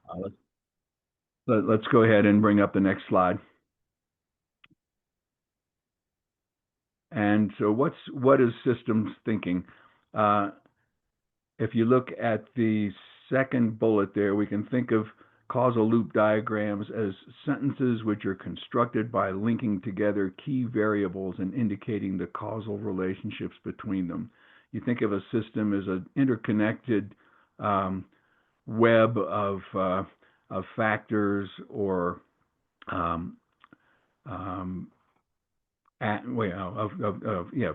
Uh, let's go ahead and bring up the next slide. And so what is systems thinking? If you look at the second bullet there, we can think of causal loop diagrams as sentences which are constructed by linking together key variables and indicating the causal relationships between them. You think of a system as an interconnected web of factors or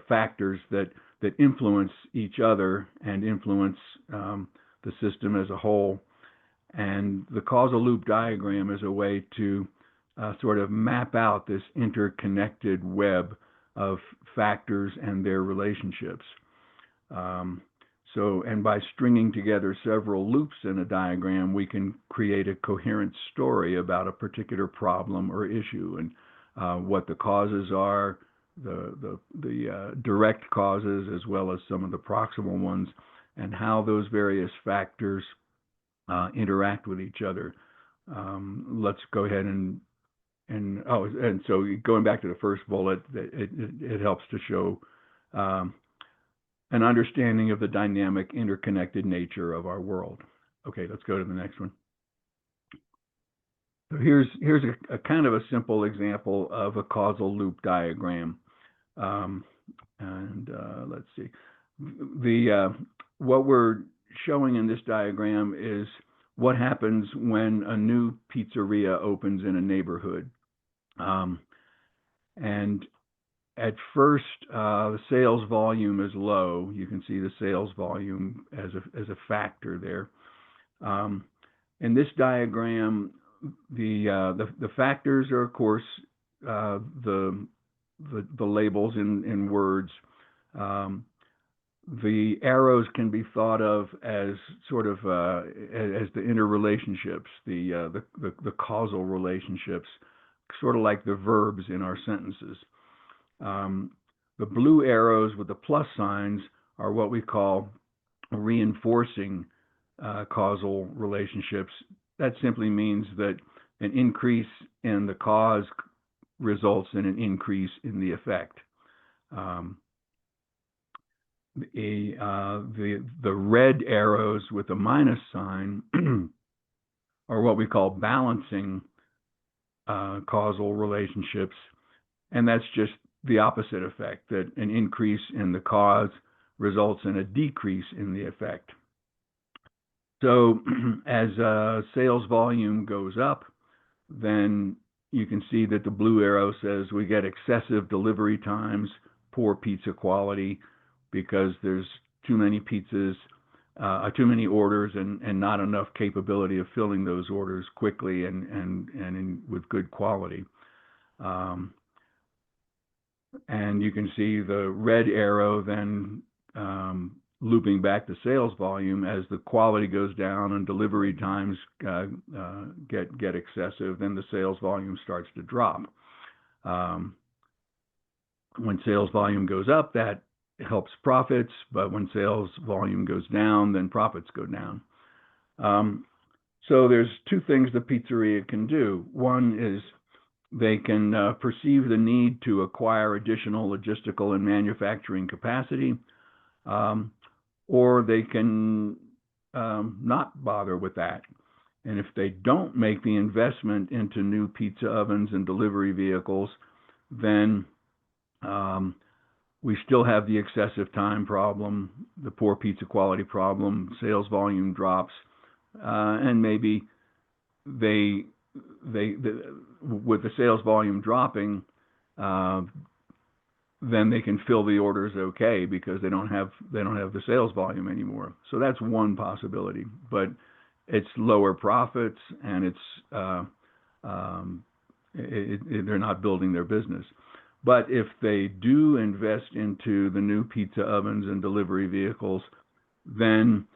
factors that influence each other and influence the system as a whole. And the causal loop diagram is a way to sort of map out this interconnected web of factors and their relationships. And by stringing together several loops in a diagram, we can create a coherent story about a particular problem or issue, and what the causes are, the direct causes, as well as some of the proximal ones, and how those various factors interact with each other. Let's go ahead and so going back to the first bullet, it helps to show an understanding of the dynamic, interconnected nature of our world. Okay, let's go to the next one. So here's a kind of a simple example of a causal loop diagram. Let's see. What we're showing in this diagram is what happens when a new pizzeria opens in a neighborhood. And at first, the sales volume is low. You can see the sales volume as a factor there. In this diagram, the factors are, of course, the labels in words. The arrows can be thought of as sort of as the interrelationships, the causal relationships, sort of like the verbs in our sentences. The blue arrows with the plus signs are what we call reinforcing causal relationships. That simply means that an increase in the cause results in an increase in the effect. The red arrows with the minus sign are what we call balancing causal relationships, and that's just the opposite effect, that an increase in the cause results in a decrease in the effect. So as sales volume goes up, then you can see that the blue arrow says we get excessive delivery times, poor pizza quality, because there's too many pizzas, too many orders, and not enough capability of filling those orders quickly and with good quality. And you can see the red arrow then looping back to sales volume. As the quality goes down and delivery times get excessive, then the sales volume starts to drop. When sales volume goes up, that helps profits, but when sales volume goes down, then profits go down. So there's two things the pizzeria can do. One is they can perceive the need to acquire additional logistical and manufacturing capacity, or they can not bother with that. And if they don't make the investment into new pizza ovens and delivery vehicles, then we still have the excessive time problem, the poor pizza quality problem, sales volume drops, and maybe they with the sales volume dropping, then they can fill the orders okay because they don't have the sales volume anymore. So that's one possibility, but it's lower profits and it's they're not building their business. But if they do invest into the new pizza ovens and delivery vehicles, then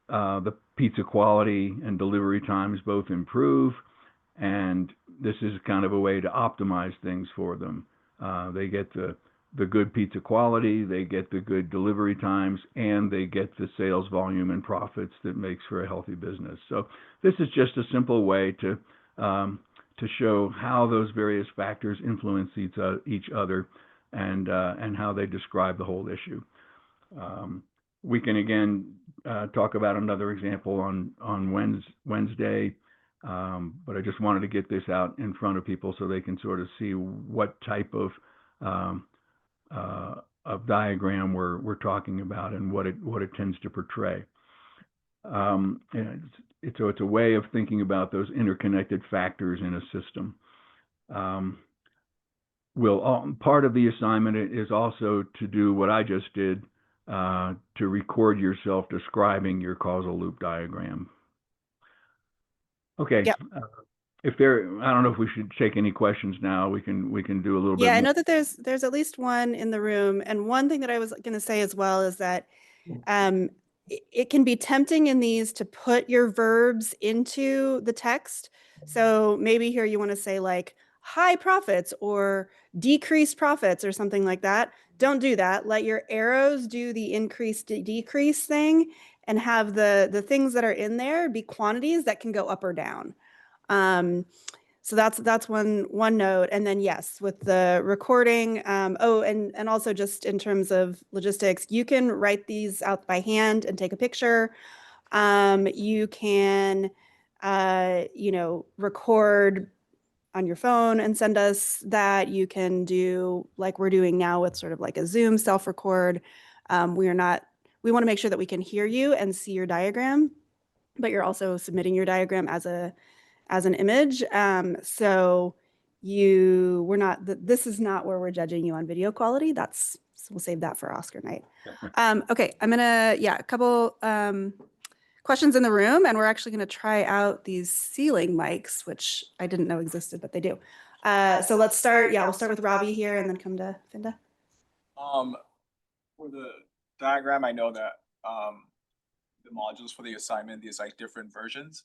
the pizza quality and delivery times both improve, and this is kind of a way to optimize things for them. They get the the good pizza quality, they get the good delivery times, and they get the sales volume and profits that makes for a healthy business. So this is just a simple way to show how those various factors influence each other and how they describe the whole issue. We can again talk about another example on Wednesday, but I just wanted to get this out in front of people so they can sort of see what type of diagram we're talking about and what it tends to portray. And so it's a way of thinking about those interconnected factors in a system. Part of the assignment is also to do what I just did, to record yourself describing your causal loop diagram. Okay. Yep. I don't know if we should take any questions now. We can do a little bit Yeah, more. I know that there's at least one in the room. And one thing that I was going to say as well is that it can be tempting in these to put your verbs into the text. So maybe here you want to say like high profits or decreased profits or something like that. Don't do that. Let your arrows do the increase decrease thing and have the things that are in there be quantities that can go up or down. So that's one note. And then yes, with the recording, and also just in terms of logistics, you can write these out by hand and take a picture. You can, record on your phone and send us that. You can do like we're doing now with sort of like a Zoom self-record. We want to make sure that we can hear you and see your diagram, but you're also submitting your diagram as an image. So this is not where we're judging you on video quality. We'll save that for Oscar night. Okay, a couple questions in the room, and we're actually gonna try out these ceiling mics, which I didn't know existed, but they do. So let's start, we'll start with Ravi here and then come to Finda. For the diagram, I know that the modules for the assignment, there's like different versions.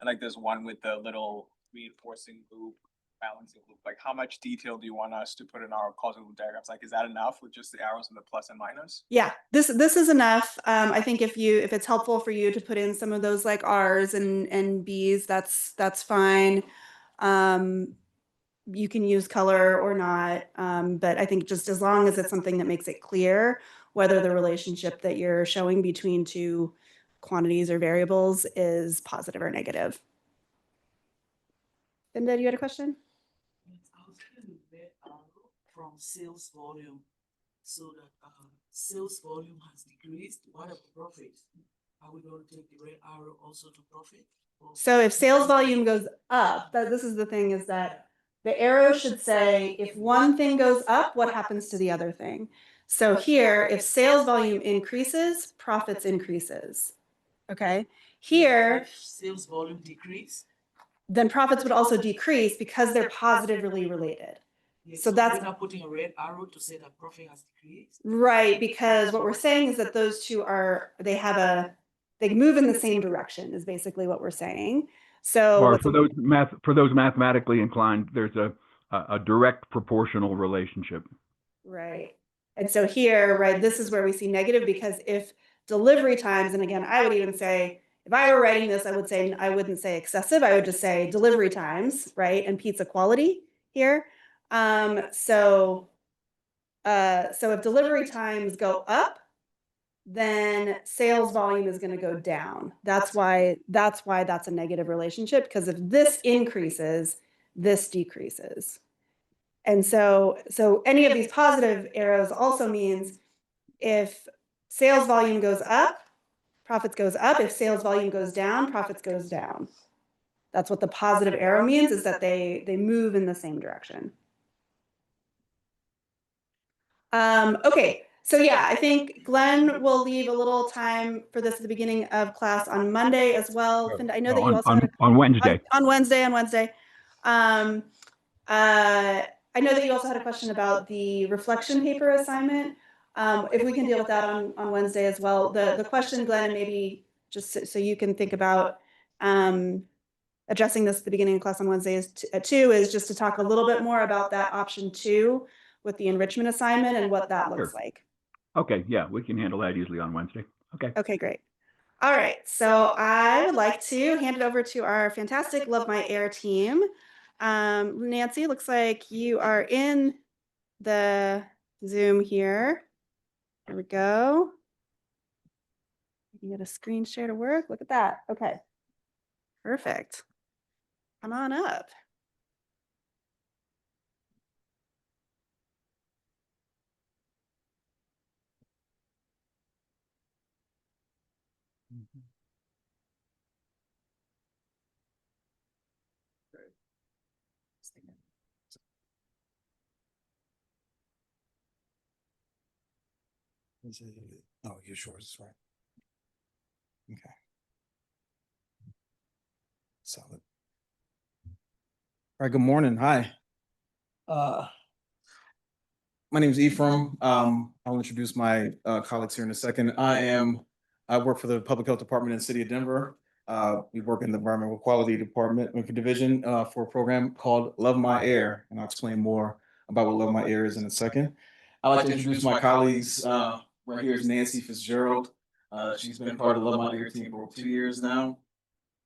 And like there's one with the little reinforcing loop, balancing loop. Like how much detail do you want us to put in our causal loop diagrams? Like, is that enough with just the arrows and the plus and minus? Yeah, this is enough. I think if it's helpful for you to put in some of those like R's and B's, that's fine. You can use color or not, but I think just as long as it's something that makes it clear whether the relationship that you're showing between two quantities or variables is positive or negative. Linda, you had a question? I was getting a red arrow from sales volume, so that sales volume has decreased. What about profit? Are we going to take the red arrow also to profit? So if sales volume goes up, this is the thing, is that the arrow should say if one thing goes up, what happens to the other thing? So here, if sales volume increases, profits increases. Okay. Here, if sales volume decrease, then profits would also decrease because they're positively related. yes, So that's we're not putting a red arrow to say that profit has decreased. right, because what we're saying is that those two they move in the same direction is basically what we're saying. So or for those mathematically inclined, there's a direct proportional relationship. right. And so here, right, this is where we see negative, because if delivery times, and again, I would even say, if I were writing this, I wouldn't say excessive. I would just say delivery times, right, and pizza quality here. So if delivery times go up, then sales volume is going to go down. That's why that's a negative relationship, because if this increases, this decreases. And so any of these positive arrows also means if sales volume goes up, profits goes up. If sales volume goes down, profits goes down. That's what the positive arrow means, is that they move in the same direction. Okay, so yeah, I think Glenn will leave a little time for this at the beginning of class on Monday as well. I know that you also had on Wednesday. On Wednesday. I know that you also had a question about the reflection paper assignment. If we can deal with that on Wednesday as well. The question, Glenn, and maybe just so you can think about addressing this at the beginning of class on Wednesday at 2, is just to talk a little bit more about that option 2, with the enrichment assignment and what that looks Sure. like. Okay, yeah, we can handle that easily on Wednesday. Okay. Okay, great. All right, so I would like to hand it over to our fantastic Love My Air team. Nancy, looks like you are in the Zoom here. There we go. You can get a screen share to work. Look at that. Okay, perfect. Come on up. Oh, you're yours, right? Okay. Solid. All right, good morning. Hi. My name is Ephraim. I'll introduce my colleagues here in a second. I work for the Public Health Department in the City of Denver. We work in the Environmental Quality Department division for a program called Love My Air, and I'll explain more about what Love My Air is in a second. I'd like to introduce my colleagues. Right here is Nancy Fitzgerald. She's been part of the Love My Air team for over 2 years now.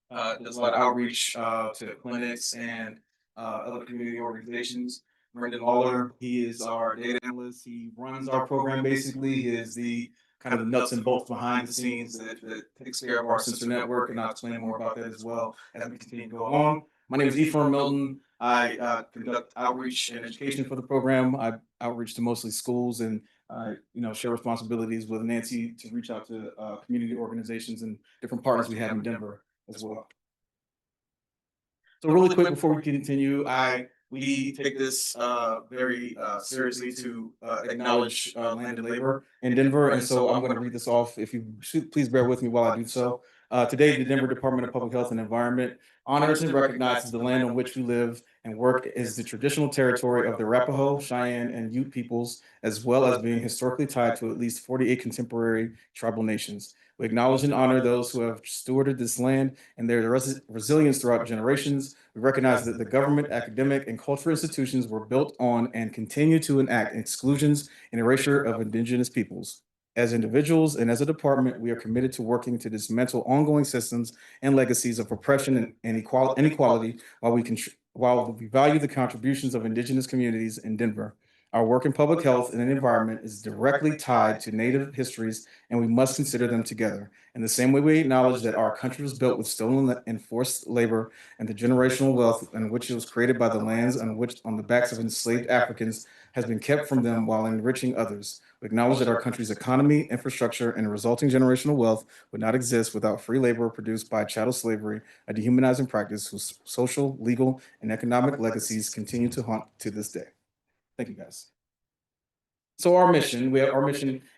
Does a lot of outreach to clinics and other community organizations. Brendan Lawler, he is our data analyst. He runs our program basically. He is the kind of the nuts and bolts behind the scenes that takes care of our sensor network, and I'll explain more about that as well as we continue to go along. My name is Ephraim Milton. I conduct outreach and education for the program. I outreach to mostly schools and share responsibilities with Nancy to reach out to community organizations and different partners we have in Denver as well. So really quick before we continue, we take this very seriously to acknowledge land and labor in Denver, and so I'm going to read this off. If you should, please bear with me while I do so. Today, the Denver Department of Public Health and Environment honors and recognizes the land on which we live and work is the traditional territory of the Arapaho, Cheyenne, and Ute peoples, as well as being historically tied to at least 48 contemporary tribal nations. We acknowledge and honor those who have stewarded this land and their resilience throughout generations. We recognize that the government, academic, and cultural institutions were built on and continue to enact exclusions and erasure of indigenous peoples. As individuals and as a department, we are committed to working to dismantle ongoing systems and legacies of oppression and inequality while we value the contributions of indigenous communities in Denver. Our work in public health and environment is directly tied to Native histories, and we must consider them together. In the same way we acknowledge that our country was built with stolen and forced labor and the generational wealth in which it was created by the lands on the backs of enslaved Africans has been kept from them while enriching others. We acknowledge that our country's economy, infrastructure, and resulting generational wealth would not exist without free labor produced by chattel slavery, a dehumanizing practice whose social, legal, and economic legacies continue to haunt to this day. Thank you, guys. So our mission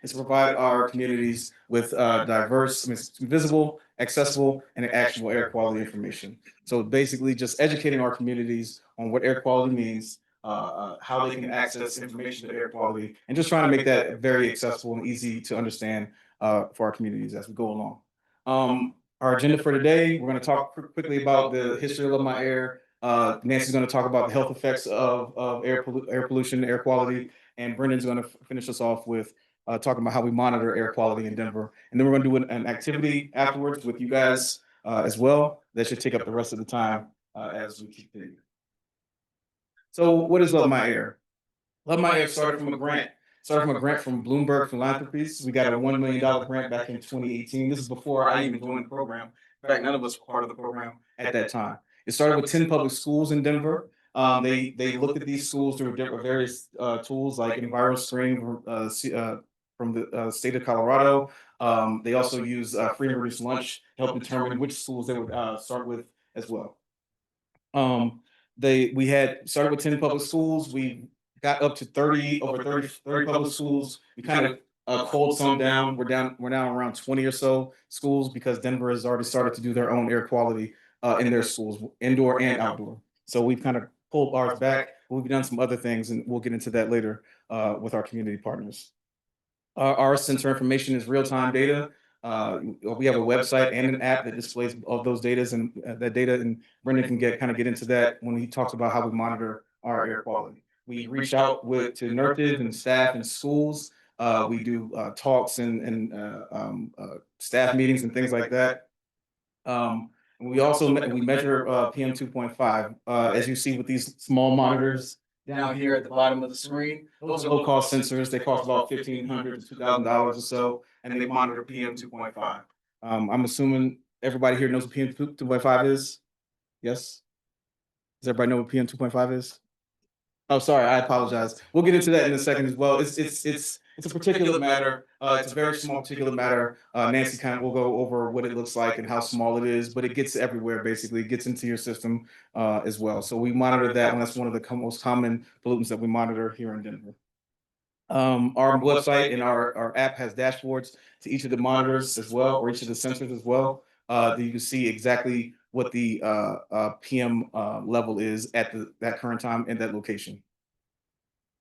is to provide our communities with diverse, visible, accessible, and actionable air quality information. So basically just educating our communities on what air quality means, how they can access information to air quality, and just trying to make that very accessible and easy to understand for our communities as we go along. Our agenda for today, we're going to talk quickly about the history of my air. Nancy's going to talk about the health effects of air pollution, air quality, and Brendan's going to finish us off with talking about how we monitor air quality in Denver. And then we're going to do an activity afterwards with you guys as well. That should take up the rest of the time as we continue. So what is Love My Air? Love My Air started from a grant from Bloomberg Philanthropies. We got a $1 million grant back in 2018. This is before I even joined the program. In fact, none of us were part of the program at that time. It started with 10 public schools in Denver. They looked at these schools through various tools like EnviroScreen from the state of Colorado. They also use free and reduced lunch to help determine which schools they would start with as well. We had started with 10 public schools. We got up to over 30 public schools. We kind of culled some down. We're now around 20 or so schools because Denver has already started to do their own air quality in their schools, indoor and outdoor. So we've kind of pulled ours back. We've done some other things, and we'll get into that later with our community partners. Our sensor information is real-time data. We have a website and an app that displays all those data and that data, and Brendan can get into that when he talks about how we monitor our air quality. we reach out to nurses and staff and schools. We do talks and staff meetings and things like that. And we also we measure PM 2.5, as you see with these small monitors down here at the bottom of the screen. Those are low cost sensors. They cost about $1,500 to $2,000 or so, and they monitor PM 2.5. I'm assuming everybody here knows what PM 2.5 is. Yes. Does everybody know what PM 2.5 is? Oh, sorry, I apologize. We'll get into that in a second as well. It's a particulate matter. It's a very small particulate matter. Nancy kind of will go over what it looks like and how small it is, but it gets everywhere basically. It gets into your system as well. So we monitor that, and that's one of the most common pollutants that we monitor here in Denver. Our website and our app has dashboards to each of the monitors as well, or each of the sensors as well. That you can see exactly what the PM level is at that current time in that location.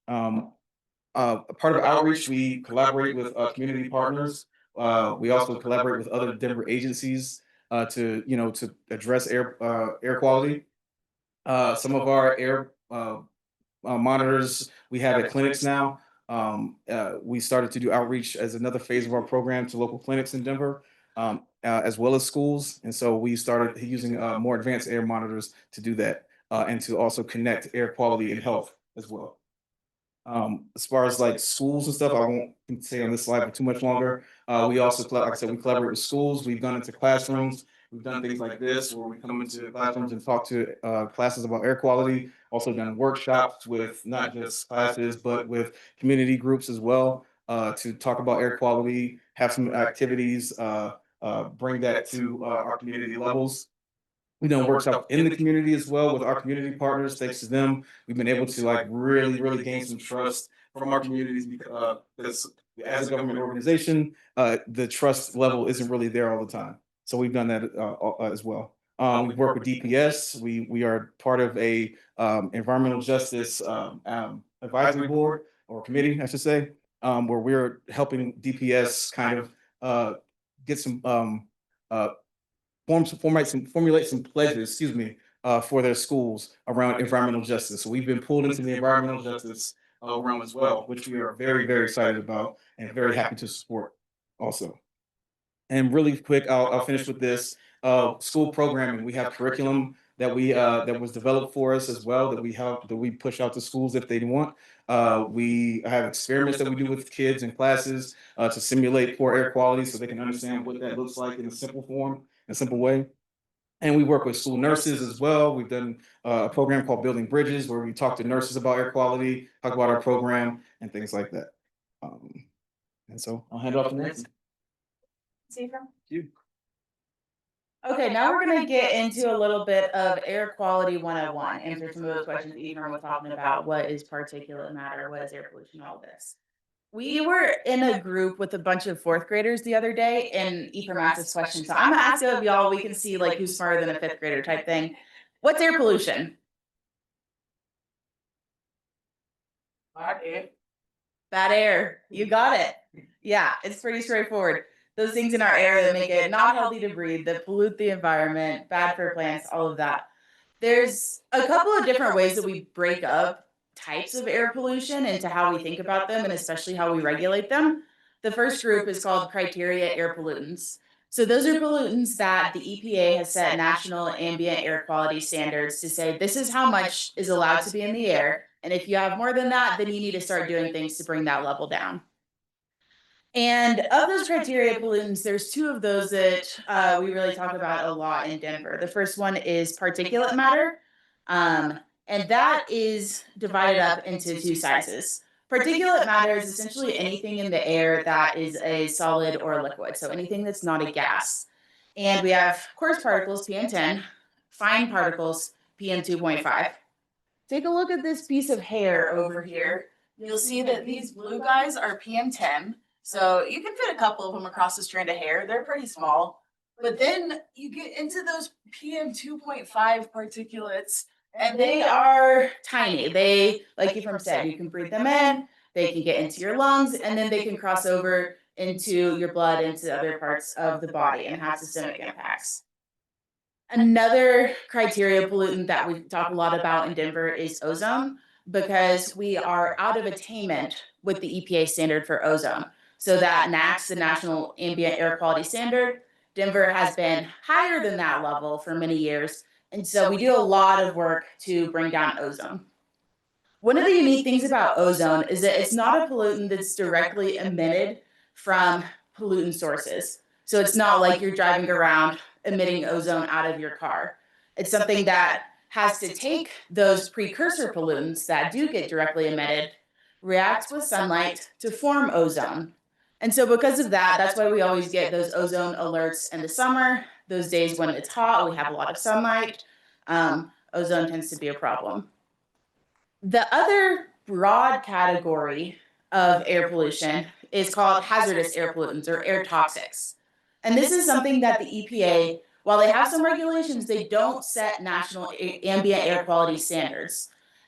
Part of outreach, we collaborate with community partners. We also collaborate with other Denver agencies to address air quality. Some of our air monitors we have at clinics now. We started to do outreach as another phase of our program to local clinics in Denver, as well as schools. And so we started using more advanced air monitors to do that, and to also connect air quality and health as well. As far as like schools and stuff, I won't say on this slide for too much longer. We also, like I said, we collaborate with schools. We've gone into classrooms. We've done things like this where we come into classrooms and talk to classes about air quality. Also done workshops with not just classes, but with community groups as well, to talk about air quality, have some activities, bring that to our community levels. We've done workshops in the community as well with our community partners. Thanks to them, we've been able to like really gain some trust from our communities, because as a government organization, the trust level isn't really there all the time. So we've done that as well. We work with DPS. We are part of a environmental justice advisory board, or committee, I should say, where we're helping DPS kind of get some formulate some pledges, excuse me, for their schools around environmental justice. So we've been pulled into the environmental justice realm as well, which we are very excited about and very happy to support also. And really quick, I'll finish with this. School programming. We have curriculum that that was developed for us as well, that we push out to schools if they want. We have experiments that we do with kids in classes to simulate poor air quality, so they can understand what that looks like in a simple form, in a simple way. And we work with school nurses as well. We've done a program called Building Bridges, where we talk to nurses about air quality, talk about our program, and things like that. And so I'll hand it off to Nancy. Okay, now we're gonna get into a little bit of air quality 101, answer some of those questions Ephraim was talking about. What is particulate matter? What is air pollution? All this. We were in a group with a bunch of fourth graders the other day, and Ephraim asked this question. So I'm gonna ask you of y'all, we can see like who's smarter than a fifth grader type thing. What's air pollution? Bad air. Bad air. You got it. Yeah, it's pretty straightforward. Those things in our air that make it not healthy to breathe, that pollute the environment, bad for plants, all of that. There's a couple of different ways that we break up types of air pollution into how we think about them, and especially how we regulate them. The first group is called criteria air pollutants. So those are pollutants that the EPA has set national ambient air quality standards to say this is how much is allowed to be in the air. And if you have more than that, then you need to start doing things to bring that level down. And of those criteria pollutants, there's two of those that we really talk about a lot in Denver. The first one is particulate matter, and that is divided up into two sizes. Particulate matter is essentially anything in the air that is a solid or a liquid, so anything that's not a gas. And we have coarse particles, PM10, fine particles, PM2.5. Take a look at this piece of hair over here. You'll see that these blue guys are PM10. So you can fit a couple of them across a strand of hair. They're pretty small. But then you get into those PM 2.5 particulates, and they are tiny. They, like Ephraim said, you can breathe them in, they can get into your lungs, and then they can cross over into your blood, into other parts of the body, and have systemic impacts. Another criteria pollutant that we talk a lot about in Denver is ozone. because we are out of attainment with the EPA standard for ozone. So that NAAQS, the National Ambient Air Quality Standard, Denver has been higher than that level for many years. And so we do a lot of work to bring down ozone. One of the unique things about ozone is that it's not a pollutant that's directly emitted from pollutant sources. So it's not like you're driving around emitting ozone out of your car. It's something that has to take those precursor pollutants that do get directly emitted, react with sunlight to form ozone. And so because of that, that's why we always get those ozone alerts in the summer. Those days when it's hot, we have a lot of sunlight. Ozone tends to be a problem. The other broad category of air pollution is called hazardous air pollutants or air toxics. And this is something that the EPA, while they have some regulations, they don't set national ambient air quality standards.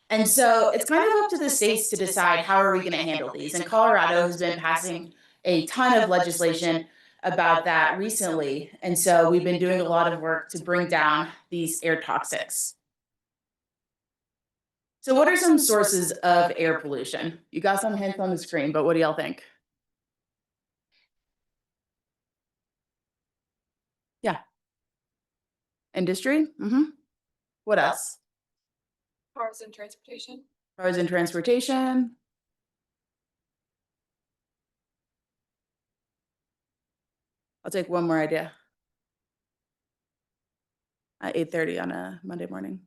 And so it's kind of up to the states to decide how are we going to handle these. And Colorado has been passing a ton of legislation about that recently. And so we've been doing a lot of work to bring down these air toxics. So what are some sources of air pollution? You got some hints on the screen, but what do y'all think? Yeah. Industry? Mm-hmm. What else? Cars and transportation. Roads and transportation. I'll take one more idea. At 8:30 on a Monday morning.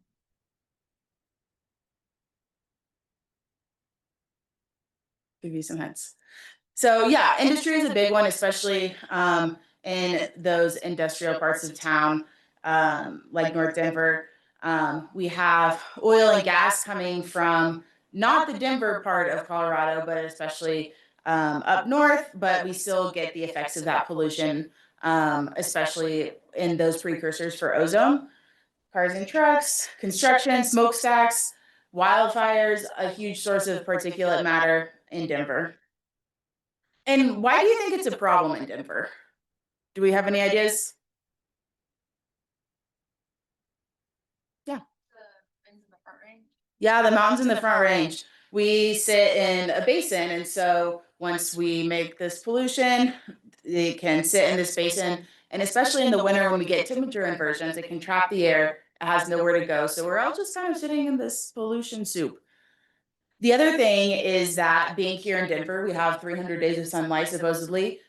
Give you some hints. So yeah, industry is a big one, especially in those industrial parts of town, like North Denver. We have oil and gas coming from not the Denver part of Colorado, but especially up north, but we still get the effects of that pollution, especially in those precursors for ozone. Cars and trucks, construction, smokestacks, wildfires, a huge source of particulate matter in Denver. And why do you think it's a problem in Denver? Do we have any ideas? Yeah. Yeah, the mountains in the Front Range. We sit in a basin, and so once we make this pollution, it can sit in this basin, and especially in the winter when we get temperature inversions, it can trap the air. It has nowhere to go, so we're all just kind of sitting in this pollution soup. The other thing is that being here in Denver, we have 300 days of sunlight, supposedly.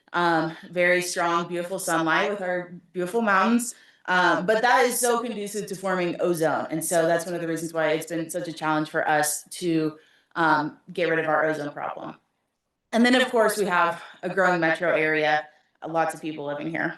Very strong, beautiful sunlight with our beautiful mountains. But that is so conducive to forming ozone. And so that's one of the reasons why it's been such a challenge for us to get rid of our ozone problem. And then, of course, we have a growing metro area, lots of people living here.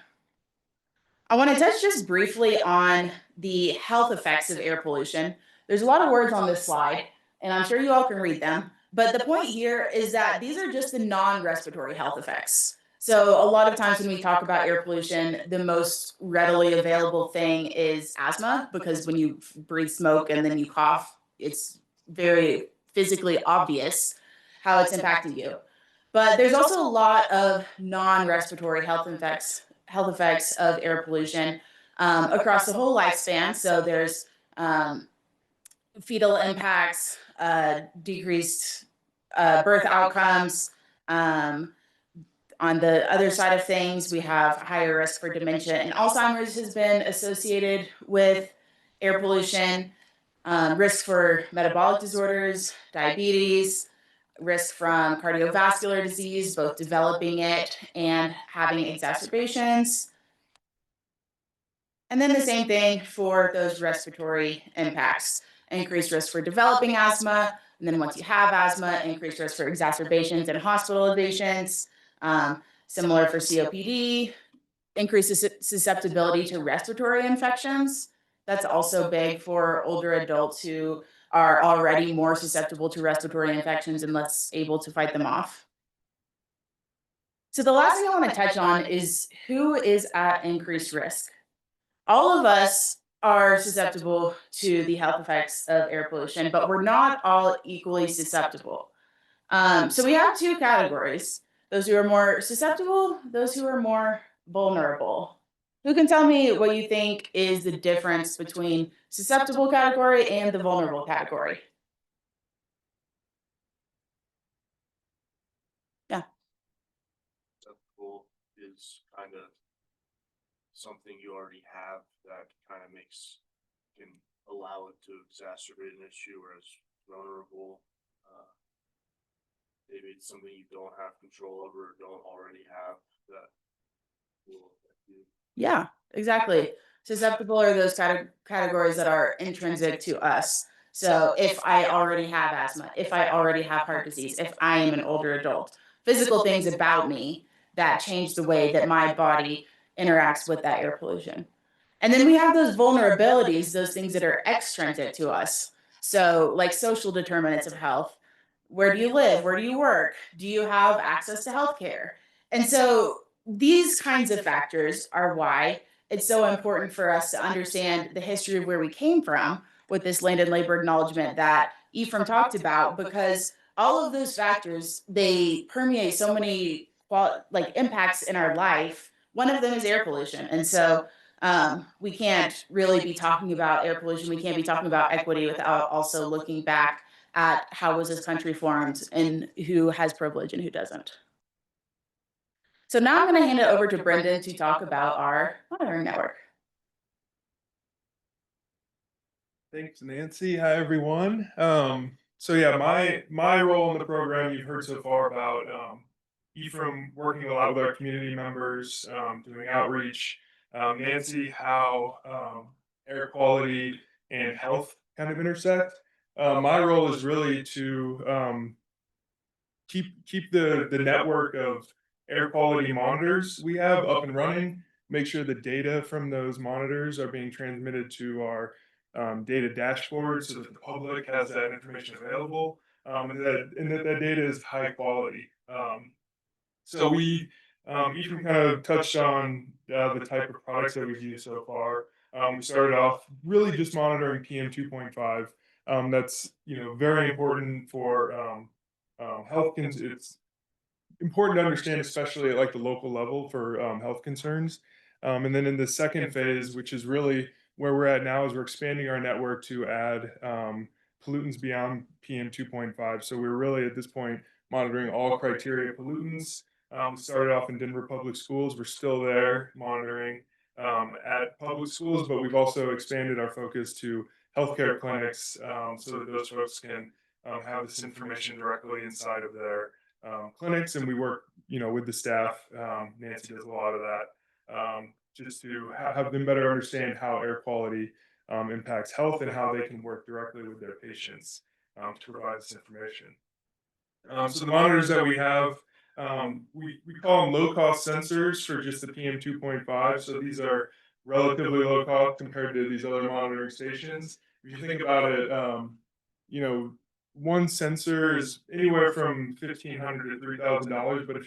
I want to touch just briefly on the health effects of air pollution. There's a lot of words on this slide, and I'm sure you all can read them. But the point here is that these are just the non-respiratory health effects. So a lot of times when we talk about air pollution, the most readily available thing is asthma, because when you breathe smoke and then you cough, it's very physically obvious how it's impacting you. But there's also a lot of non-respiratory health effects of air pollution across the whole lifespan. So there's fetal impacts, decreased birth outcomes. On the other side of things, we have higher risk for dementia, and Alzheimer's has been associated with air pollution, risk for metabolic disorders, diabetes, risk from cardiovascular disease, both developing it and having exacerbations. And then the same thing for those respiratory impacts, increased risk for developing asthma. And then once you have asthma, increased risk for exacerbations and hospitalizations. Similar for COPD, increased susceptibility to respiratory infections. That's also big for older adults who are already more susceptible to respiratory infections and less able to fight them off. So the last thing I want to touch on is who is at increased risk. All of us are susceptible to the health effects of air pollution, but we're not all equally susceptible. So we have two categories: those who are more susceptible, those who are more vulnerable. Who can tell me what you think is the difference between susceptible category and the vulnerable category? is kind of something you already have that kind of can allow it to exacerbate an issue or is vulnerable. Maybe it's something you don't have control over or don't already have that will affect you. Yeah, exactly. Susceptible are those categories that are intrinsic to us. So if I already have asthma, if I already have heart disease, if I am an older adult, physical things about me that change the way that my body interacts with that air pollution. And then we have those vulnerabilities, those things that are extrinsic to us. So, like social determinants of health. Where do you live? Where do you work? Do you have access to healthcare? And so, these kinds of factors are why it's so important for us to understand the history of where we came from with this land and labor acknowledgement that Ephraim talked about, because all of those factors, they permeate so many impacts in our life. One of them is air pollution. And so we can't really be talking about air pollution. We can't be talking about equity without also looking back at how was this country formed and who has privilege and who doesn't. So now I'm going to hand it over to Brendan to talk about our monitoring network. Thanks, Nancy. Hi, everyone. So yeah, my role in the program you've heard so far about Ephraim working a lot with our community members, doing outreach. Nancy, how air quality and health kind of intersect. My role is really to keep the network of air quality monitors we have up and running. Make sure the data from those monitors are being transmitted to our data dashboard so that the public has that information available, and that data is high quality. So Ethan kind of touched on the type of products that we've used so far. We started off really just monitoring PM 2.5. That's very important for health. It's important to understand, especially at like the local level for health concerns. And then in the second phase, which is really where we're at now, is we're expanding our network to add pollutants beyond PM 2.5. So we're really at this point monitoring all criteria pollutants. We started off in Denver Public Schools. We're still there monitoring at public schools, but we've also expanded our focus to healthcare clinics so that those folks can have this information directly inside of their clinics, and we work, with the staff. Nancy does a lot of that, just to have them better understand how air quality impacts health and how they can work directly with their patients to provide this information. So the monitors that we have, we call them low cost sensors for just the PM 2.5. So these are relatively low cost compared to these other monitoring stations. If you think about it, one sensor is anywhere from $1,500 to $3,000. But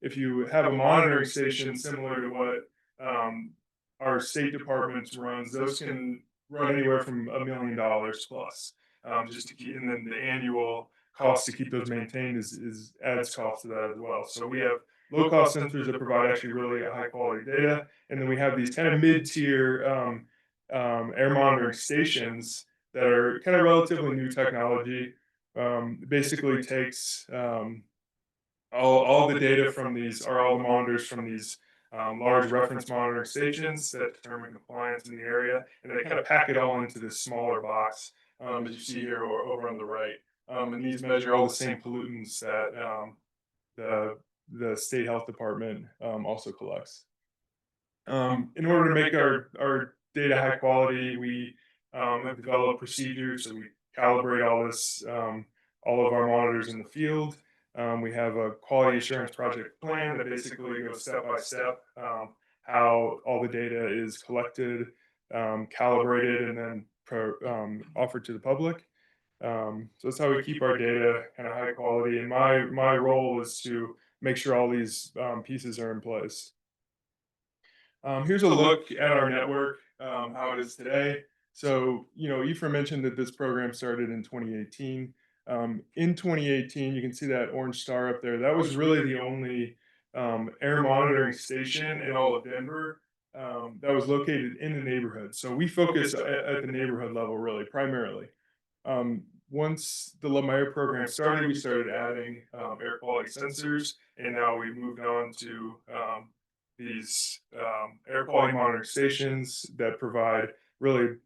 if you have a monitoring station similar to what our state department runs, those can run anywhere from $1 million plus, just to keep. And then the annual cost to keep those maintained is adds cost to that as well. So we have low cost sensors that provide actually really high quality data, and then we have these kind of mid tier air monitoring stations that are kind of relatively new technology. Basically takes all the data from these, or all the monitors from these large reference monitoring stations that determine compliance in the area, and they kind of pack it all into this smaller box, as you see here or over on the right. And these measure all the same pollutants that the state health department also collects. In order to make our data high quality, we have developed procedures. So we calibrate all of our monitors in the field. We have a quality assurance project plan that basically goes step by step how all the data is collected, calibrated, and then offered to the public. So that's how we keep our data kind of high quality. And my role is to make sure all these pieces are in place. Here's a look at our network, how it is today. So, Ephraim mentioned that this program started in 2018. In 2018, you can see that orange star up there. That was really the only air monitoring station in all of Denver that was located in the neighborhood. So we focus at the neighborhood level, really, primarily. Once the Love My Air program started, we started adding air quality sensors, and now we've moved on to these air quality monitoring stations that provide really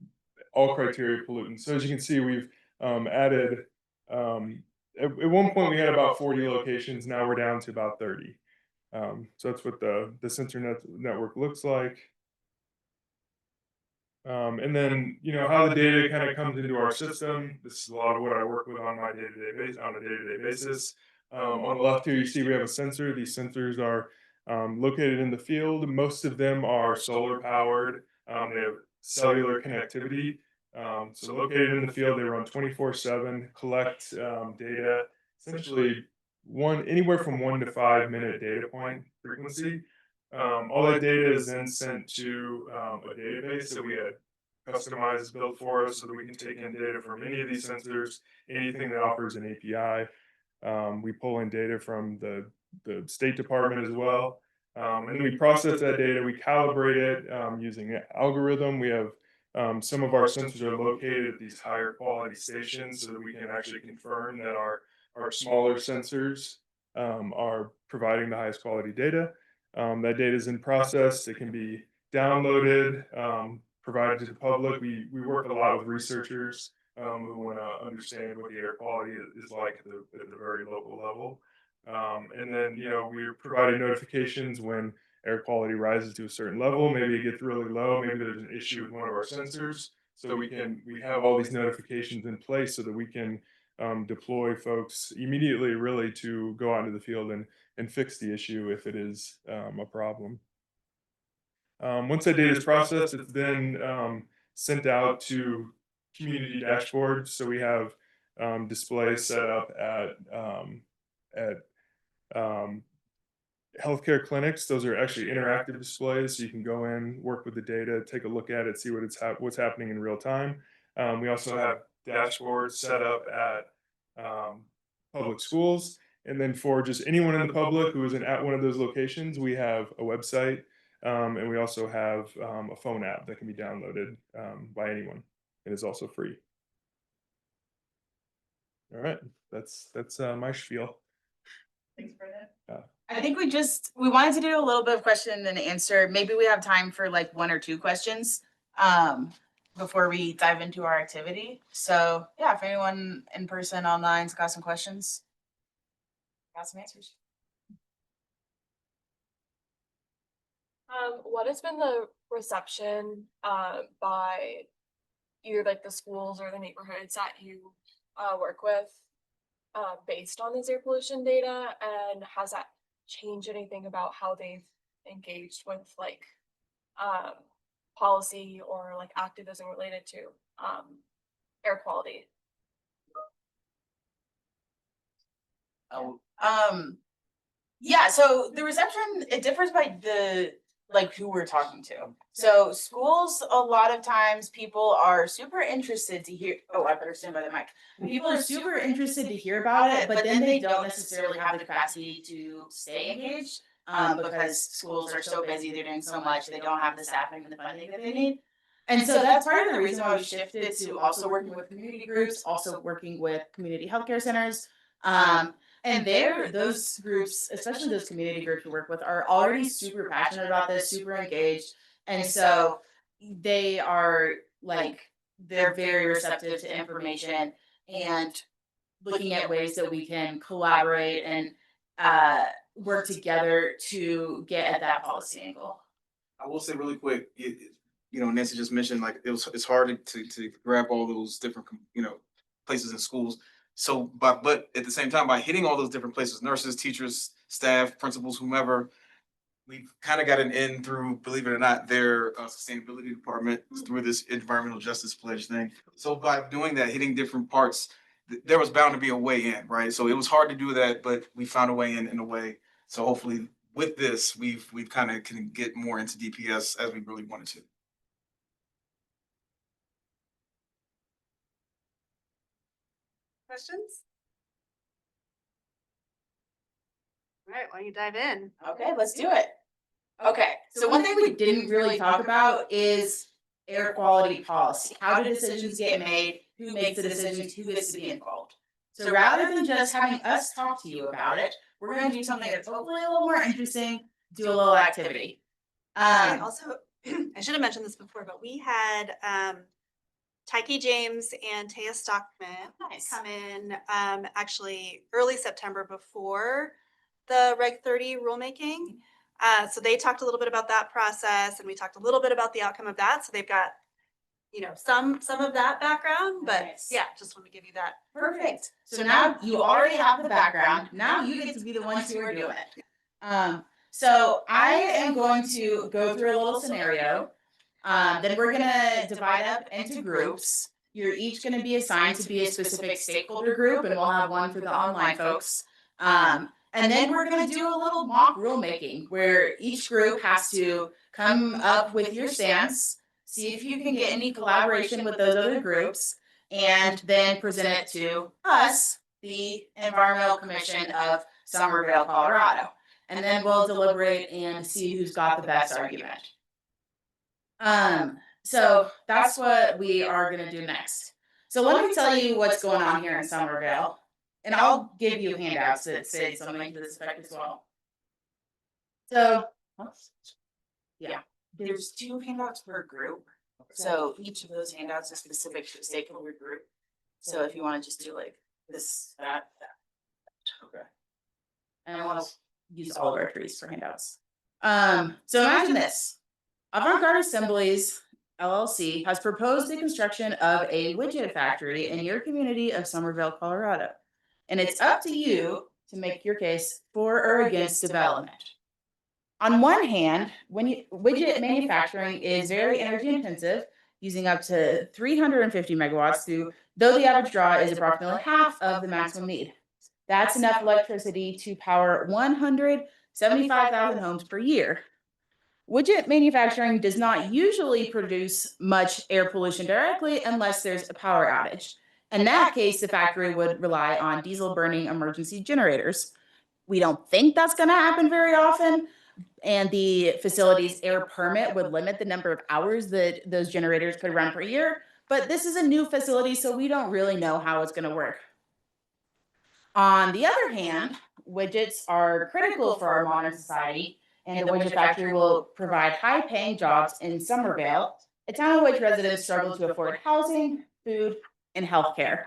all criteria pollutants. So as you can see, we've added. At one point, we had about 40 locations. Now we're down to about 30. So that's what the sensor network looks like. And then, how the data kind of comes into our system. This is a lot of what I work with on my on a day-to-day basis. On the left here, you see we have a sensor. These sensors are located in the field. Most of them are solar powered. They have cellular connectivity. So located in the field, they run 24/7, collect data, essentially anywhere from 1 to 5 minute data point frequency. All that data is then sent to a database that we had customized, built for us, so that we can take in data from any of these sensors, anything that offers an API. We pull in data from the State Department as well, and we process that data. We calibrate it using an algorithm. We have some of our sensors are located at these higher quality stations, so that we can actually confirm that our smaller sensors are providing the highest quality data. That data is in process. It can be downloaded, provided to the public. We work a lot with researchers who want to understand what the air quality is like at the very local level. And then, we're providing notifications when air quality rises to a certain level. Maybe it gets really low. Maybe there's an issue with one of our sensors. So we have all these notifications in place so that we can deploy folks immediately, really, to go out into the field and fix the issue if it is a problem. Once that data is processed, it's then sent out to community dashboards. So we have displays set up at healthcare clinics. Those are actually interactive displays, so you can go in, work with the data, take a look at it, see what's happening in real time. We also have dashboards set up at public schools, and then for just anyone in the public who isn't at one of those locations, we have a website, and we also have a phone app that can be downloaded by anyone. It is also free. All right, that's my spiel. Thanks, Brendan. Yeah. I think we wanted to do a little bit of question and answer. Maybe we have time for like 1 or 2 questions before we dive into our activity. So yeah, if anyone in person, online's got some questions, got some answers. What has been the reception by either like the schools or the neighborhoods that you work with based on this air pollution data, and has that changed anything about how they've engaged with like policy or like activism related to air quality? Yeah, so the reception, it differs by who we're talking to. So schools, a lot of times people are super interested to hear, I better stand by the mic. People are super interested to hear about it, but then they don't necessarily have the capacity to stay engaged because schools are so busy, they're doing so much, they don't have the staffing and the funding that they need. And so that's part of the reason why we shifted to also working with community groups, also working with community healthcare centers. And those groups, especially those community groups we work with, are already super passionate about this, super engaged. And so they are they're very receptive to information and looking at ways that we can collaborate and work together to get at that policy angle. I will say really quick, Nancy just mentioned it's hard to grab all those different places in schools. So, but at the same time, by hitting all those different places, nurses, teachers, staff, principals, whomever, we've kind of got an in through, believe it or not, their sustainability department through this environmental justice pledge thing. So by doing that, hitting different parts, there was bound to be a way in, right? So it was hard to do that, but we found a way in a way. So hopefully with this, we've kind of can get more into DPS as we really wanted to. Questions? All right, why don't you dive in? Okay, let's do it. Okay, so one thing we didn't really talk about is air quality policy. How do decisions get made? Who makes the decisions? Who gets to be involved? So rather than just having us talk to you about it, we're going to do something that's hopefully a little more interesting do a little activity. And also, I should have mentioned this before, but we had Tyke James and Taya Stockman Nice. come in actually early September before the Reg 30 rulemaking. So they talked a little bit about that process, and we talked a little bit about the outcome of that. So they've got, you know, some of that background, but Nice. yeah, just want to give you that. Perfect. So now you already have the background. Now you get to be the ones who are doing it. So I am going to go through a little scenario. Then we're gonna divide up into groups. You're each gonna be assigned to be a specific stakeholder group, and we'll have one for the online folks. And then we're gonna do a little mock rulemaking where each group has to come up with your stance, see if you can get any collaboration with those other groups, and then present it to us, the Environmental Commission of Somerville, Colorado. And then we'll deliberate and see who's got the best argument. So that's what we are gonna do next. So let me tell you what's going on here in Somerville. And I'll give you handouts that say something to this effect as well. So, yeah, There's 2 handouts per group. So each of those handouts is specific to a stakeholder group. So if you want to just do like this, that. okay. And I want to use all of our trees for handouts. So imagine this. Avant-Garde Assemblies LLC has proposed the construction of a widget factory in your community of Somerville, Colorado. And it's up to you to make your case for or against development. On one hand, widget manufacturing is very energy intensive, using up to 350 megawatts, though the average draw is approximately half of the maximum need. That's enough electricity to power 175,000 homes per year. Widget manufacturing does not usually produce much air pollution directly unless there's a power outage. In that case, the factory would rely on diesel burning emergency generators. We don't think that's going to happen very often, and the facility's air permit would limit the number of hours that those generators could run per year. But this is a new facility, so we don't really know how it's going to work. On the other hand, widgets are critical for our modern society, and the widget factory will provide high-paying jobs in Somerville, a town in which residents struggle to afford housing, food, and healthcare.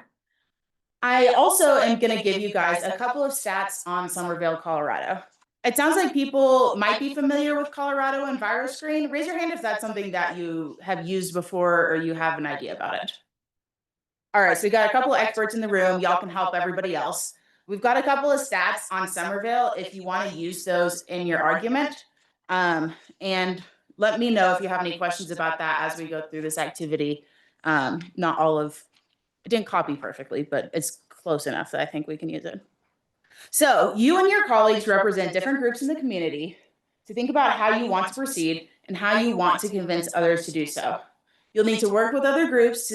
I also am going to give you guys a couple of stats on Somerville, Colorado. It sounds like people might be familiar with Colorado and ViroScreen. Raise your hand if that's something that you have used before or you have an idea about it. All right, so we got a couple of experts in the room. Y'all can help everybody else. We've got a couple of stats on Somerville if you want to use those in your argument. And let me know if you have any questions about that as we go through this activity. Not all of it didn't copy perfectly, but it's close enough that I think we can use it. So you and your colleagues represent different groups in the community to think about how you want to proceed and how you want to convince others to do so. You'll need to work with other groups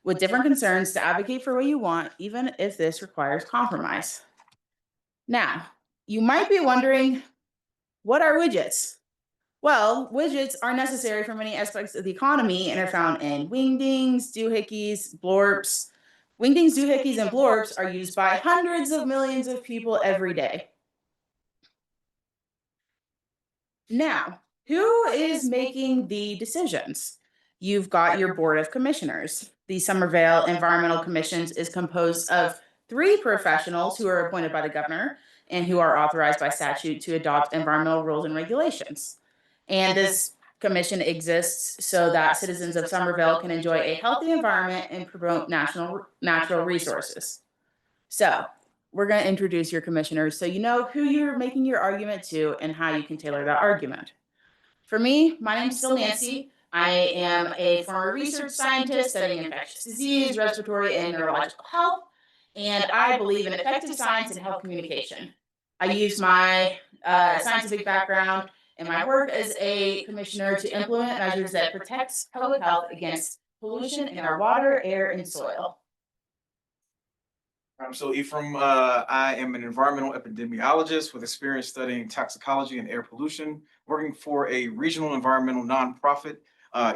with different concerns to advocate for what you want, even if this requires compromise. Now, you might be wondering, what are widgets? Well, widgets are necessary for many aspects of the economy and are found in wingdings, doohickeys, blorps. Wingdings, doohickeys, and blorps are used by hundreds of millions of people every day. Now, who is making the decisions? You've got your board of commissioners. The Somerville Environmental Commission is composed of 3 professionals who are appointed by the governor and who are authorized by statute to adopt environmental rules and regulations. And this commission exists so that citizens of Somerville can enjoy a healthy environment and promote natural resources. So we're going to introduce your commissioners so you know who you're making your argument to and how you can tailor that argument. For me, my name's still Nancy. I am a former research scientist studying infectious disease, respiratory, and neurological health, and I believe in effective science and health communication. I use my scientific background and my work as a commissioner to implement measures that protect public health against pollution in our water, air, and soil. So Ephraim, I am an environmental epidemiologist with experience studying toxicology and air pollution, working for a regional environmental nonprofit.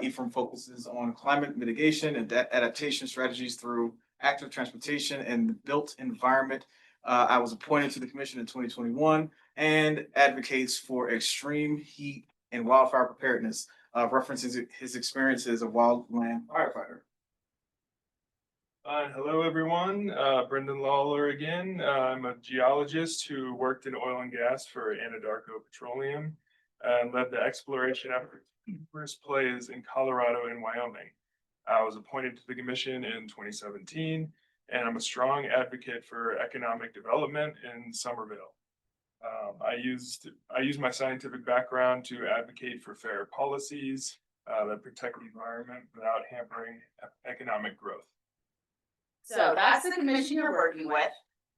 Ephraim focuses on climate mitigation and adaptation strategies through active transportation and the built environment. I was appointed to the commission in 2021. and advocates for extreme heat and wildfire preparedness, references his experience as a wildland firefighter. Hello, everyone. Brendan Lawler again. I'm a geologist who worked in oil and gas for Anadarko Petroleum and led the exploration effort. First plays in Colorado and Wyoming. I was appointed to the commission in 2017, and I'm a strong advocate for economic development in Somerville. I used my scientific background to advocate for fair policies that protect the environment without hampering economic growth. So that's the commission you're working with.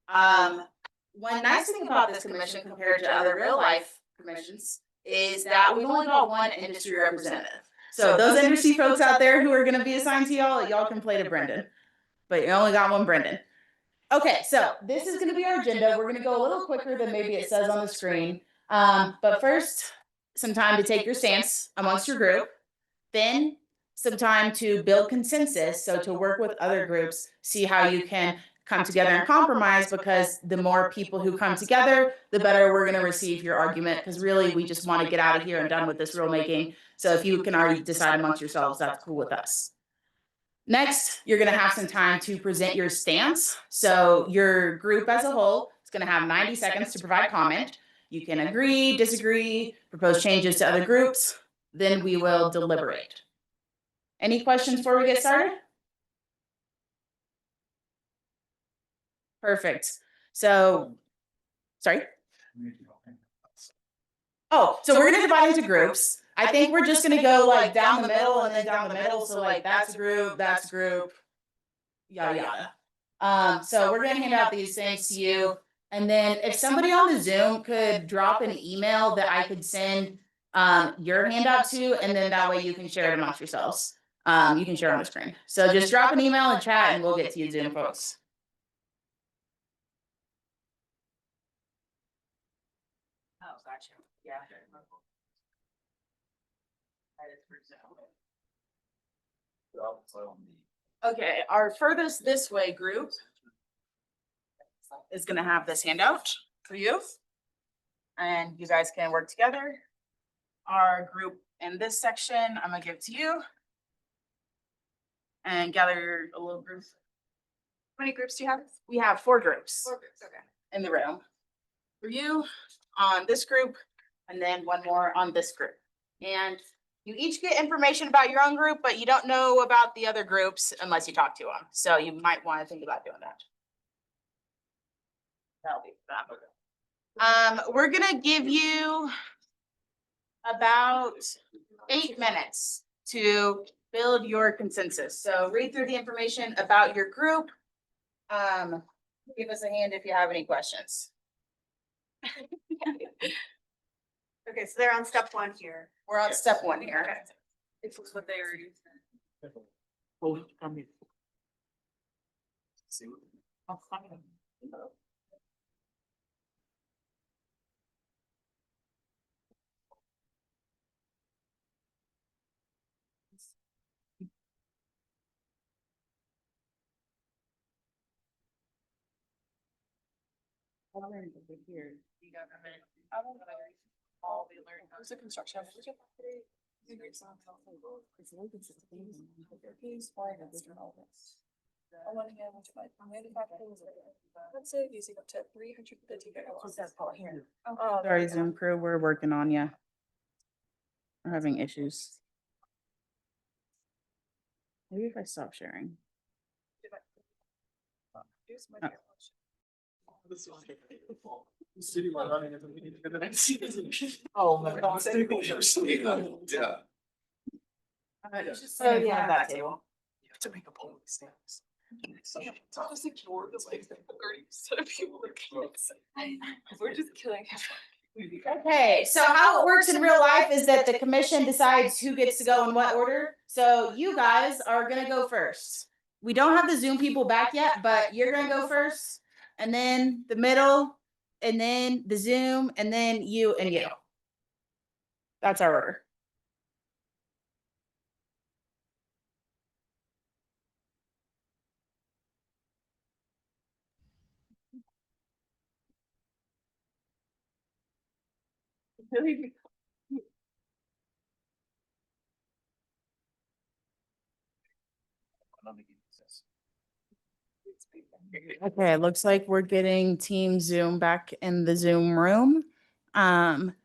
One nice thing about this commission compared to other real life commissions is that we've only got one industry representative. So those industry folks out there who are going to be assigned to y'all can play to Brendan, but you only got one Brendan. Okay, so this is going to be our agenda. We're going to go a little quicker than maybe it says on the screen. But first, some time to take your stance amongst your group. Then some time to build consensus. So to work with other groups, see how you can come together and compromise, because the more people who come together, the better we're going to receive your argument. Because really, we just want to get out of here and done with this rulemaking. So if you can already decide amongst yourselves, that's cool with us. Next, you're going to have some time to present your stance. So your group as a whole is going to have 90 seconds to provide comment. You can agree, disagree, propose changes to other groups. Then we will deliberate. Any questions before we get started? Perfect. So, sorry. Oh, so we're going to divide into groups. I think we're just going to go like down the middle and then down the middle. So like that's a group, yada yada. So we're going to hand out these things to you. And then if somebody on the Zoom could drop an email that I could send your handout to, and then that way you can share it amongst yourselves. You can share on the screen. So just drop an email and chat and we'll get to you, Zoom folks. Oh, gotcha. Yeah. Okay, our furthest this way group is going to have this handout for you. And you guys can work together. Our group in this section, I'm going to give to you. And gather a little group. How many groups do you have? We have 4 groups. 4 groups, okay. In the room. For you on this group, and then one more on this group. And you each get information about your own group, but you don't know about the other groups unless you talk to them. So you might want to think about doing that. That'll be that. We're gonna give you about 8 minutes to build your consensus. So read through the information about your group. Give us a hand if you have any questions. Okay, so they're on step 1 here. We're on step 1 here. This is what they already said. Who's the construction? Let's say using up to 350 megawatts. Sorry, Zoom crew, we're working on you. We're having issues. Maybe if I stop sharing. Oh. Oh my God. Yeah. So yeah, that table. You have to make a poll stance. Just ignore the like 30% of people that can't. We're just killing everyone. Okay, so how it works in real life is that the commission decides who gets to go in what order. So you guys are gonna go first. We don't have the Zoom people back yet, but you're gonna go first, and then the middle, and then the Zoom, and then you and you. That's our order. Okay, it looks like we're getting Team Zoom back in the Zoom room.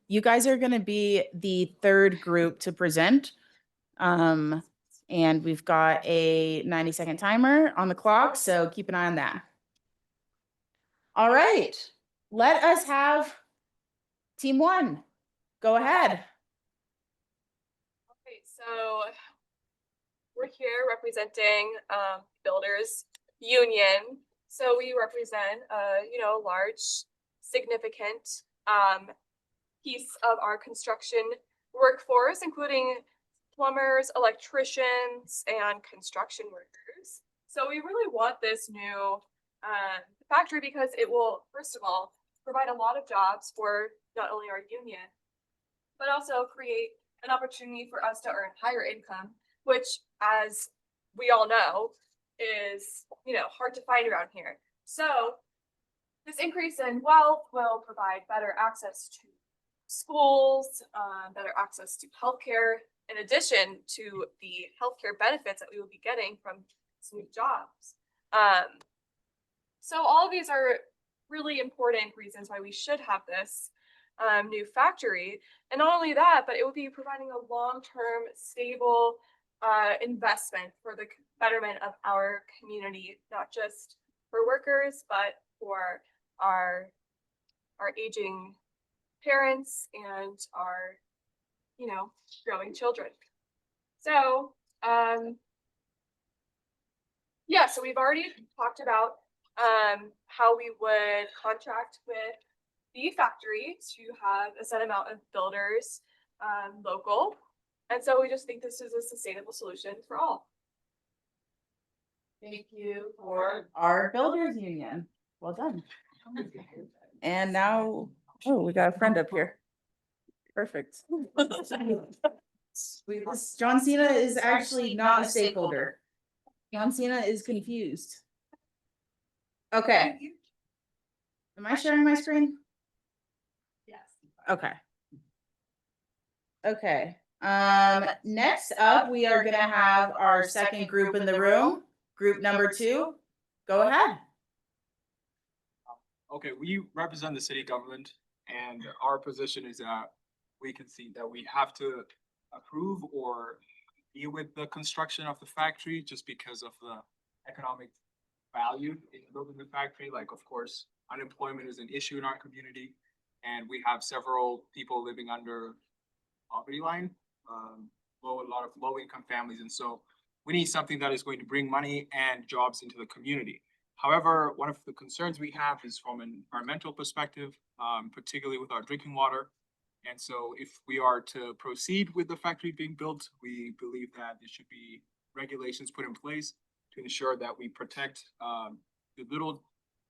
You guys are gonna be the third group to present. And we've got a 90-second timer on the clock, so keep an eye on that. All right, let us have Team 1. Go ahead. Okay, so we're here representing Builders Union. So we represent a large, significant piece of our construction workforce, including plumbers, electricians, and construction workers. So we really want this new factory because it will, first of all, provide a lot of jobs for not only our union, but also create an opportunity for us to earn higher income, which, as we all know, is hard to find around here. So this increase in wealth will provide better access to schools, better access to healthcare, in addition to the healthcare benefits that we will be getting from these new jobs. So all of these are really important reasons why we should have this new factory. And not only that, but it will be providing a long-term, stable investment for the betterment of our community, not just for workers, but for our aging parents and our growing children. So so we've already talked about how we would contract with the factory to have a set amount of builders local. And so we just think this is a sustainable solution for all. Thank you for our builders union. Well done. And now, we got a friend up here. Perfect. John Cena is actually not a stakeholder. John Cena is confused. Okay. Am I sharing my screen? Yes. Okay. Okay. Next up, we are gonna have our second group in the room, group number 2. Go ahead. Okay, we represent the city government, and our position is that we can see that we have to approve or deal with the construction of the factory just because of the economic value in building the factory. Like, of course, unemployment is an issue in our community, and we have several people living under poverty line, a lot of low-income families, and so we need something that is going to bring money and jobs into the community. However, one of the concerns we have is from an environmental perspective, particularly with our drinking water. And so if we are to proceed with the factory being built, we believe that there should be regulations put in place to ensure that we protect the little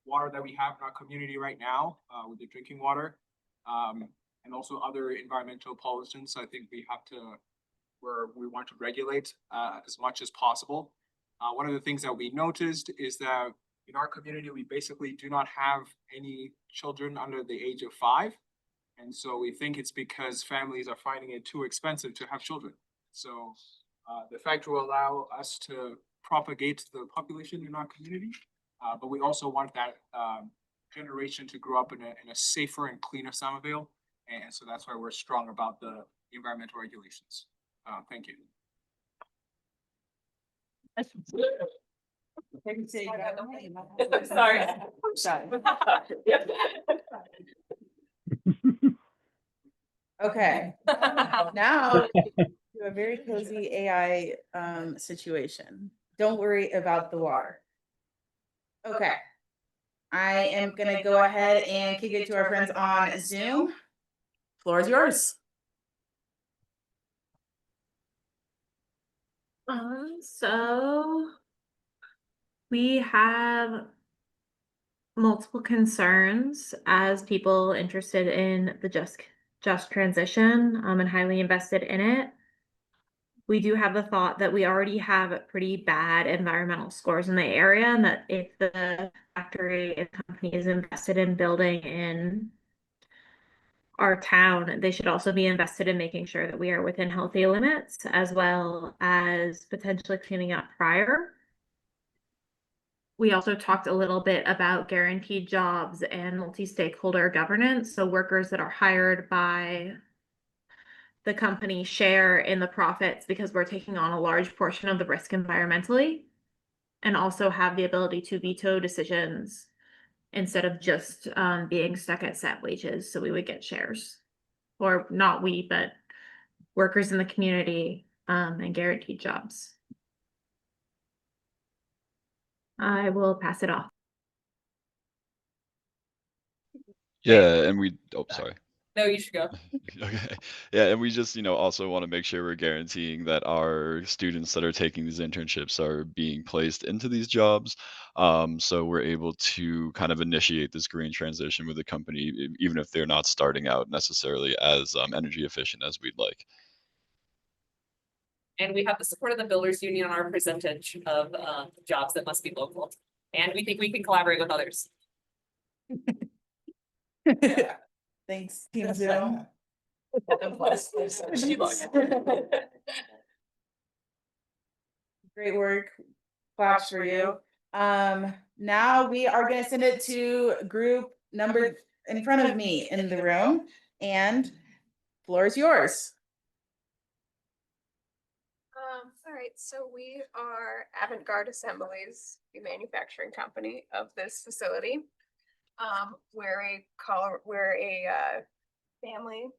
water that we have in our community right now with the drinking water, and also other environmental pollutants. I think we want to regulate as much as possible. One of the things that we noticed is that in our community, we basically do not have any children under the age of 5. And so we think it's because families are finding it too expensive to have children. So the factory will allow us to propagate the population in our community, but we also want that generation to grow up in a safer and cleaner Somerville. And so that's why we're strong about the environmental regulations. Thank you. Sorry. Okay. Now to a very cozy AI situation. Don't worry about the water. Okay. I am gonna go ahead and kick it to our friends on Zoom. Floor is yours. So we have multiple concerns as people interested in the just transition and highly invested in it. We do have the thought that we already have pretty bad environmental scores in the area, and that if the factory and company is invested in building in our town, they should also be invested in making sure that we are within healthy limits, as well as potentially cleaning up prior. We also talked a little bit about guaranteed jobs and multi-stakeholder governance. So workers that are hired by the company share in the profits because we're taking on a large portion of the risk environmentally, and also have the ability to veto decisions instead of just being stuck at set wages. So we would get shares, or not we, but workers in the community, and guaranteed jobs. I will pass it off. Yeah, and we, oh, sorry. No, you should go. Okay. Yeah, and we just, also want to make sure we're guaranteeing that our students that are taking these internships are being placed into these jobs. So we're able to kind of initiate this green transition with the company, even if they're not starting out necessarily as energy efficient as we'd like. And we have the support of the builders union on our percentage of jobs that must be local. And we think we can collaborate with others. Thanks, Team Zoom. Great work. Claps for you. Now we are gonna send it to group number in front of me in the room, and floor is yours. All right, so we are Avant-Garde Assemblies, the manufacturing company of this facility. We're a family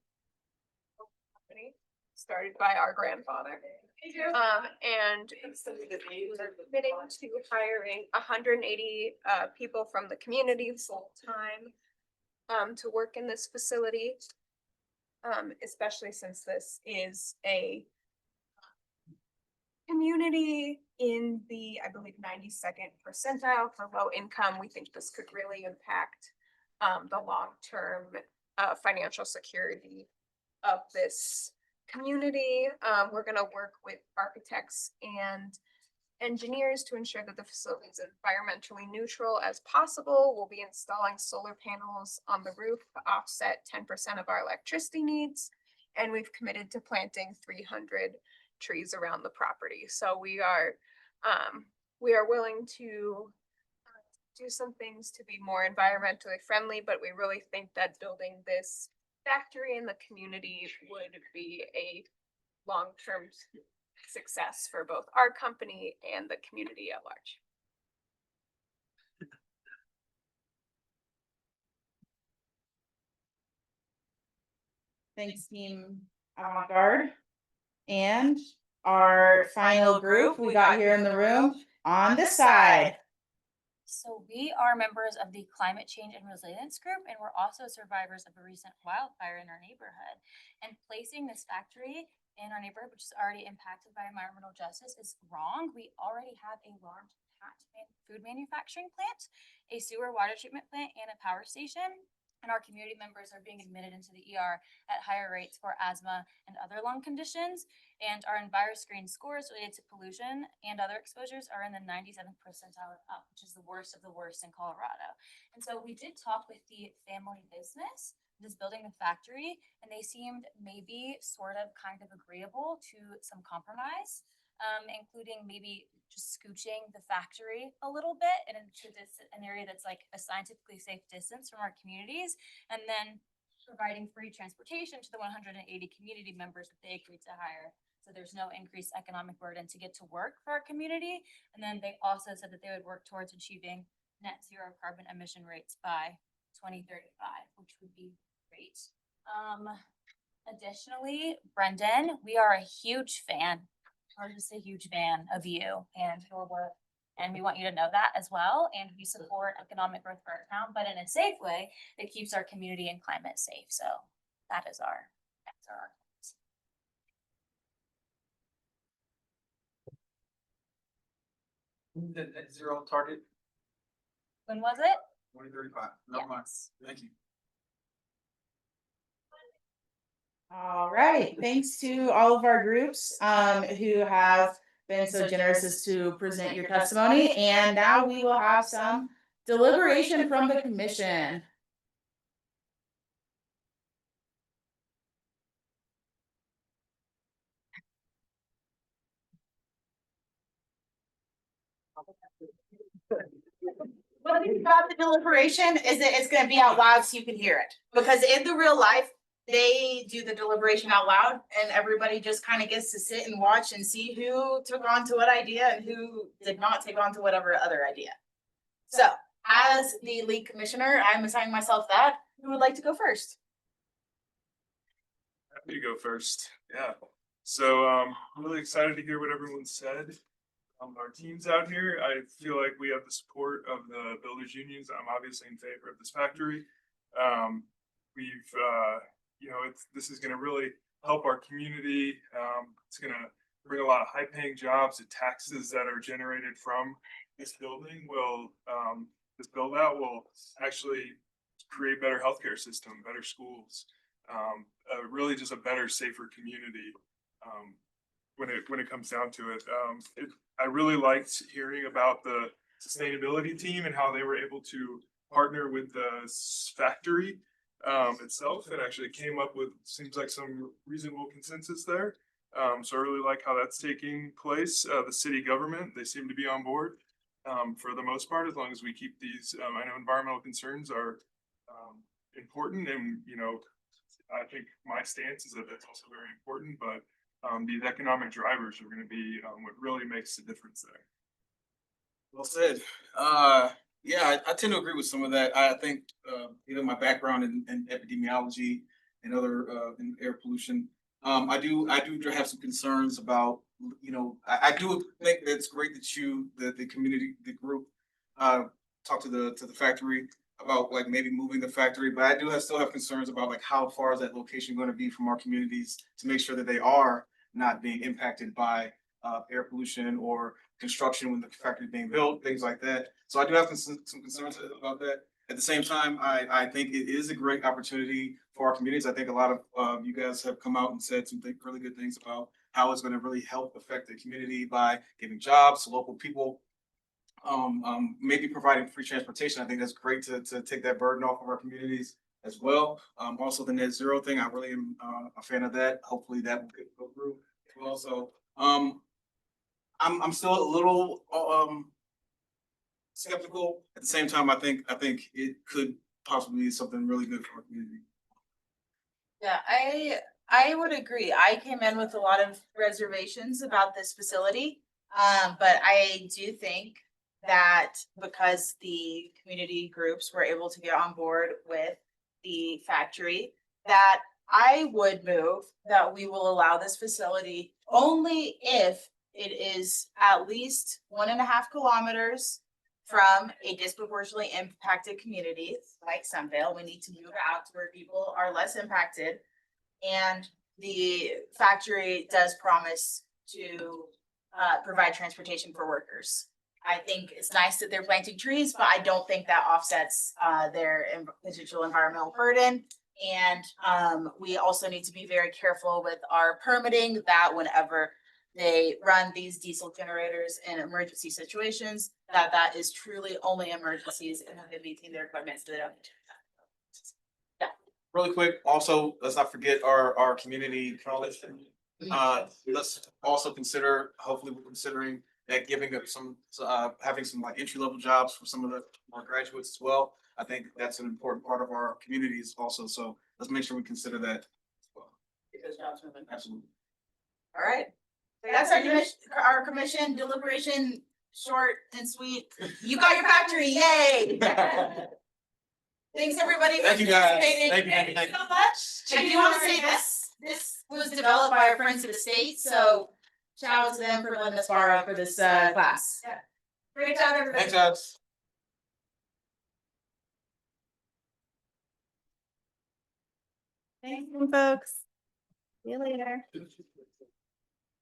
company started by our grandfather. And we're committing to hiring 180 people from the community full time to work in this facility. Especially since this is a community in the, I believe, 92nd percentile for low income. We think this could really impact the long-term financial security of this community. We're going to work with architects and engineers to ensure that the facility is environmentally neutral as possible. We'll be installing solar panels on the roof to offset 10% of our electricity needs. And we've committed to planting 300 trees around the property. So we are willing to do some things to be more environmentally friendly, but we really think that building this factory in the community would be a long-term success for both our company and the community at large. Thanks, Team Avant-Garde. And our final group we got here in the room on this side. So we are members of the Climate Change and Resilience Group, and we're also survivors of a recent wildfire in our neighborhood. And placing this factory in our neighborhood, which is already impacted by environmental justice, is wrong. We already have a large food manufacturing plant, a sewer water treatment plant, and a power station. And our community members are being admitted into the ER at higher rates for asthma and other lung conditions. And our EnviroScreen scores related to pollution and other exposures are in the 97th percentile up, which is the worst of the worst in Colorado. And so we did talk with the family business that is building the factory, and they seemed maybe sort of kind of agreeable to some compromise, including maybe just scooching the factory a little bit and into an area that's like a scientifically safe distance from our communities, and then providing free transportation to the 180 community members that they agreed to hire. So there's no increased economic burden to get to work for our community. And then they also said that they would work towards achieving net zero carbon emission rates by 2035, which would be great. Additionally, Brendan, we are a huge fan. We're just a huge fan of you and your work. And we want you to know that as well. And we support economic growth for our town, but in a safe way that keeps our community and climate safe. So that's our arguments. The net zero target, When was it? 2035. Yes. Thank you. All right, thanks to all of our groups who have been so generous as to present your testimony. And now we will have some deliberation from the commission. funny thing about the deliberation is that it's gonna be out loud so you can hear it. Because in the real life, they do the deliberation out loud and everybody just kind of gets to sit and watch and see who took on to what idea and who did not take on to whatever other idea. So as the lead commissioner, I'm assigning myself that. Who would like to go first? Happy to go first. Yeah. So I'm really excited to hear what everyone said. Our teams out here, I feel like we have the support of the builders unions. I'm obviously in favor of this factory. This is going to really help our community. It's going to bring a lot of high-paying jobs. The taxes that are generated from this building this build out will actually create better healthcare system, better schools, really just a better, safer community. When it comes down to it, I really liked hearing about the sustainability team and how they were able to partner with the factory itself, and actually came up with, seems like, some reasonable consensus there. So I really like how that's taking place. The city government, they seem to be on board for the most part, as long as we keep these. I know environmental concerns are important, and I think my stance is that that's also very important, but these economic drivers are going to be what really makes the difference there. Well said. Yeah, I tend to agree with some of that. I think, my background in epidemiology and other in air pollution, I do have some concerns about, I do think that it's great that the community, the group, talk to the factory about like maybe moving the factory, but I still have concerns about like how far is that location going to be from our communities to make sure that they are not being impacted by air pollution or construction when the factory is being built, things like that. So I do have some concerns about that. At the same time, I think it is a great opportunity for our communities. I think a lot of you guys have come out and said some really good things about how it's going to really help affect the community by giving jobs to local people. Maybe providing free transportation. I think that's great to take that burden off of our communities as well. Also the net zero thing, I really am a fan of that. Hopefully that will go through as well. So I'm still a little skeptical. At the same time, I think it could possibly be something really good for our community. Yeah, I would agree. I came in with a lot of reservations about this facility. But I do think that because the community groups were able to get on board with the factory, that I would move that we will allow this facility only if it is at least 1.5 kilometers from a disproportionately impacted community like Sunvale. We need to move out to where people are less impacted. And the factory does promise to provide transportation for workers. I think it's nice that they're planting trees, but I don't think that offsets their potential environmental burden. And we also need to be very careful with our permitting, that whenever they run these diesel generators in emergency situations, that is truly only emergencies and have to maintain their equipment so they don't. Yeah. Really quick, also, let's not forget our community college. Let's also consider, hopefully we're considering that giving up some, having some like entry-level jobs for some of our graduates as well. I think that's an important part of our communities also. So let's make sure we consider that as well. Because jobs moving. Absolutely. All right. That's our commission deliberation, short and sweet. You got your factory, yay! Thanks everybody for Thank you guys. participating. Thank you. So much. I do want to say this was developed by our friends at the state, so shout out to them for letting us borrow for this class. Yeah. Great job, everybody. Thanks, guys. Thanks, folks. See you later.